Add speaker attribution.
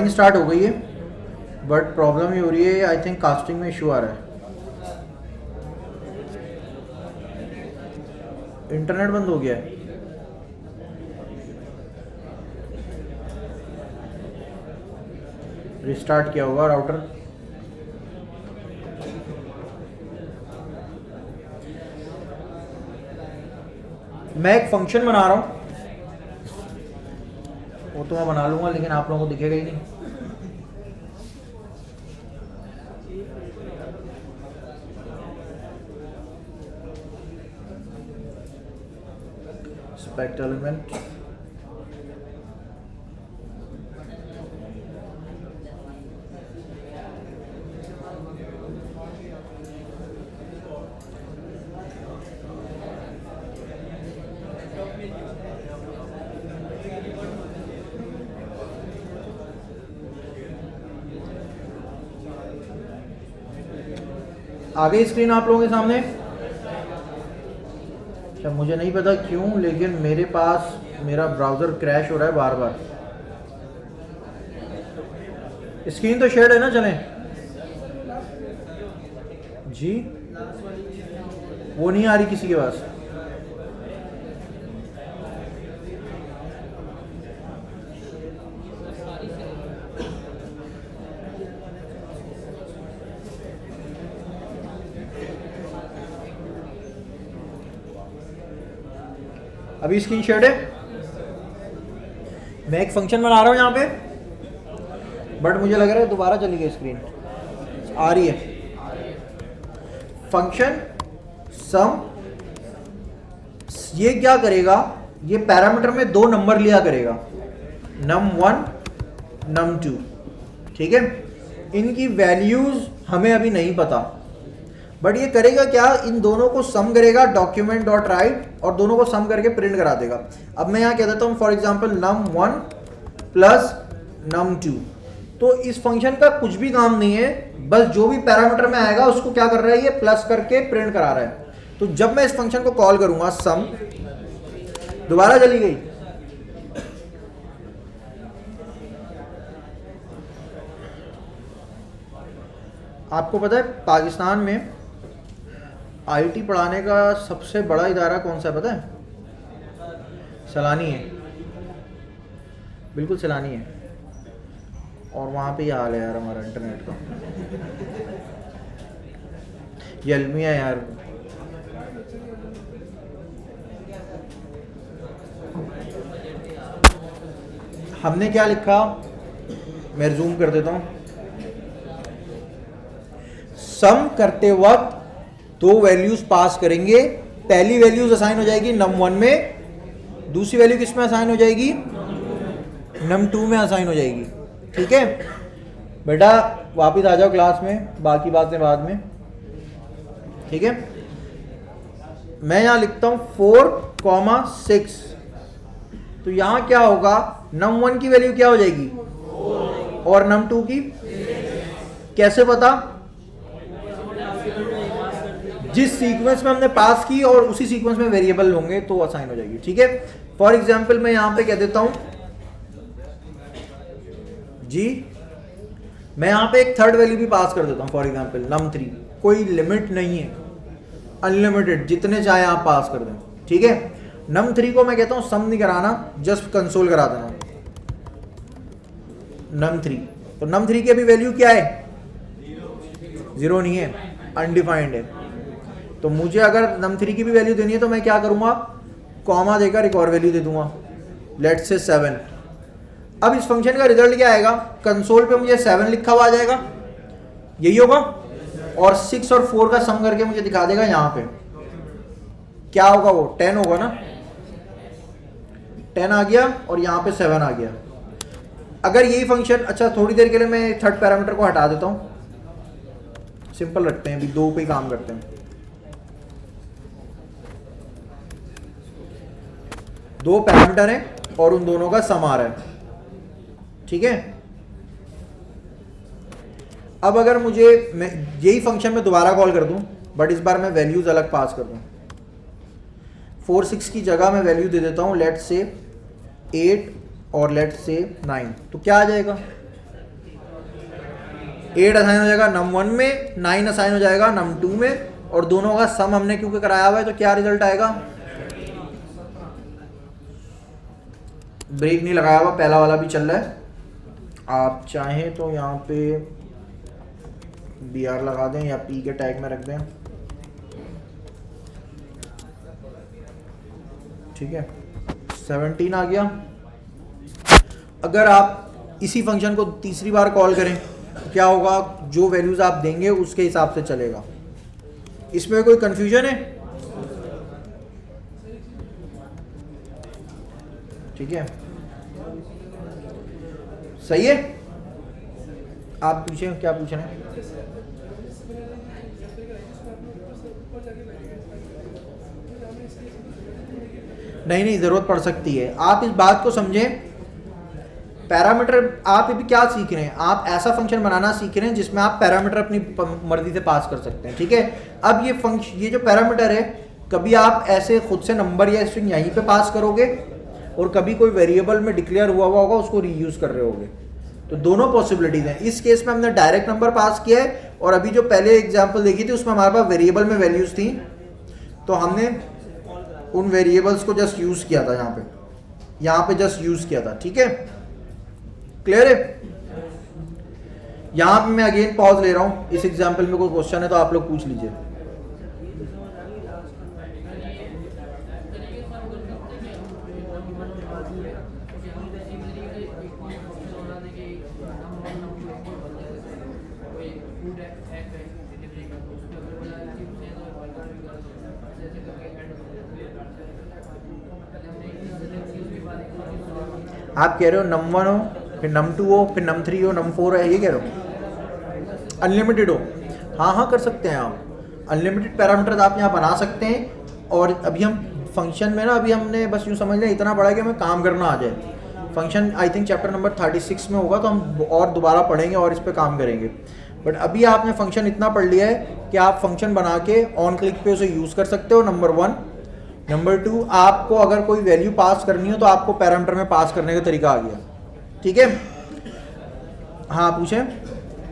Speaker 1: Recording start हो गई है, बट प्रॉब्लम ये हो रही है, आई थिंक कास्टिंग में इशू आ रहा है, इंटरनेट बंद हो गया है। रिस्टार्ट किया होगा राउटर। मैं एक फंक्शन बना रहा हूँ, वो तो मैं बना लूंगा लेकिन आप लोगों को दिखेगा ही नहीं। स्पेक्ट एलिमेंट, आ गई स्क्रीन आप लोगों के सामने। अच्छा, मुझे नहीं पता क्यों लेकिन मेरे पास मेरा ब्राउज़र क्रैश हो रहा है बार बार। स्क्रीन तो शेयर है ना, चलें जी? वो नहीं आ रही किसी के पास? अभी स्क्रीन शेयर है। मैं एक फंक्शन बना रहा हूँ यहाँ पे, बट मुझे लग रहा है दोबारा चली गई स्क्रीन। आ रही है फंक्शन सम। ये क्या करेगा, ये पैरामीटर में दो नंबर लिया करेगा, num1 num2, ठीक है। इनकी वैल्यूज हमें अभी नहीं पता, बट ये करेगा क्या, इन दोनों को सम करेगा डॉक्यूमेंट डॉट राइट, और दोनों को सम करके प्रिंट करा देगा। अब मैं यहाँ कह देता हूँ for example num1 plus num2। तो इस फंक्शन का कुछ भी काम नहीं है, बस जो भी पैरामीटर में आएगा उसको क्या कर रहा है, ये प्लस करके प्रिंट करा रहा है। तो जब मैं इस फंक्शन को कॉल करूंगा सम, दोबारा चली गई। आपको पता है पाकिस्तान में आईटी पढ़ाने का सबसे बड़ा इदारा कौन सा है पता है? सलानी है, बिल्कुल सलानी है। और वहाँ पे ये हाल है यार हमारा इंटरनेट का, ये अलमिया है यार। हमने क्या लिखा, मैं जूम कर देता हूँ। सम करते वक्त दो वैल्यूज पास करेंगे, पहली वैल्यूज असाइन हो जाएगी num1 में, दूसरी वैल्यू किस में असाइन हो जाएगी, num2 में असाइन हो जाएगी, ठीक है। बेटा वापस आ जाओ क्लास में, बाकी बातें बाद में, ठीक है। मैं यहाँ लिखता हूँ 4,6। तो यहाँ क्या होगा, num1 की वैल्यू क्या हो जाएगी और num2 की, कैसे पता, जिस सीक्वेंस में हमने पास की और उसी सीक्वेंस में वेरिएबल होंगे तो असाइन हो जाएगी, ठीक है। फॉर एग्जांपल मैं यहां पे कह देता हूं जी, मैं यहां पे एक थर्ड वैल्यू भी पास कर देता हूं, फॉर एग्जांपल num3। कोई लिमिट नहीं है, अनलिमिटेड, जितने चाहे आप पास कर दें, ठीक है। num3 को मैं कहता हूं सम नहीं कराना, जस्ट कंसोल करा देना num3। तो num3 की अभी वैल्यू क्या है, 0 नहीं है, अनडिफाइंड है। तो मुझे अगर num3 की भी वैल्यू देनी है तो मैं क्या करूंगा, कॉमा देकर एक और वैल्यू दे दूंगा, लेट्स से 7। अब इस फंक्शन का रिजल्ट क्या आएगा, कंसोल पे मुझे 7 लिखा हुआ आ जाएगा, यही होगा, और 6 और 4 का सम करके मुझे दिखा देगा यहाँ पे क्या होगा, वो 10 होगा ना, 10 आ गया और यहाँ पे 7 आ गया। अगर यही फंक्शन, अच्छा थोड़ी देर के लिए मैं थर्ड पैरामीटर को हटा देता हूँ, सिंपल रखते हैं, अभी दो पे काम करते हैं। दो पैरामीटर हैं और उन दोनों का सम आ रहा है, ठीक है। अब अगर मुझे मैं यही फंक्शन में दोबारा कॉल कर दूं, बट इस बार मैं वैल्यूज अलग पास कर दूं, 4,6 की जगह मैं वैल्यू दे देता हूं लेट्स से 8 और लेट्स से 9, तो क्या आ जाएगा, 8 असाइन हो जाएगा num1 में, 9 असाइन हो जाएगा num2 में, और दोनों का सम हमने क्योंकि कराया हुआ है तो क्या रिजल्ट आएगा? ब्रेक नहीं लगाया हुआ, पहला वाला भी चल रहा है। आप चाहें तो यहाँ पे br लगा दें या p के टैग में रख दें, ठीक है। 17 आ गया। अगर आप इसी फंक्शन को तीसरी बार कॉल करें तो क्या होगा? जो वैल्यूज आप देंगे उसके हिसाब से चलेगा। इसमें कोई कंफ्यूजन है? ठीक है, सही है। आप पूछें, क्या पूछ रहे हैं? नहीं, जरूरत पड़ सकती है। आप इस बात को समझें, पैरामीटर आप अभी क्या सीख रहे हैं? आप ऐसा फंक्शन बनाना सीख रहे हैं जिसमें आप पैरामीटर अपनी मर्जी से पास कर सकते हैं, ठीक है। अब ये जो पैरामीटर है, कभी आप ऐसे खुद से नंबर या स्ट्रिंग यहीं पे पास करोगे, और कभी कोई वेरिएबल में डिक्लेयर हुआ होगा उसको रीयूज कर रहे होगे। तो दोनों पॉसिबिलिटीज हैं। इस केस में हमने डायरेक्ट नंबर पास किया है, और अभी जो पहले एग्जाम्पल देखी थी उसमें हमारे पास वेरिएबल में वैल्यूज थी, तो हमने उन वेरिएबल्स को जस्ट यूज किया था, यहाँ पे जस्ट यूज किया था, ठीक है। क्लियर है? यहां पे मैं अगेन पॉज ले रहा हूं। इस एग्जांपल में कोई क्वेश्चन है तो आप लोग पूछ लीजिए। आप कह रहे हो num1 हो, फिर num2 हो, फिर num3 हो, num4 है, ये कह रहे हो? अनलिमिटेड हो? हाँ कर सकते हैं आप। अनलिमिटेड पैरामीटर्स आप यहाँ बना सकते हैं। और अभी हम फंक्शन में ना, अभी हमने बस यूँ समझ लें इतना पढ़ा कि हमें काम करना आ जाए। Function I think chapter number 36 में होगा, तो हम और दोबारा पढ़ेंगे और इस पर काम करेंगे। बट अभी आपने फंक्शन इतना पढ़ लिया है कि आप फंक्शन बना के ऑन क्लिक पे उसे यूज़ कर सकते हो, नंबर 1। नंबर 2, आपको अगर कोई वैल्यू पास करनी हो तो आपको पैरामीटर में पास करने का तरीका आ गया, ठीक है। हाँ पूछें।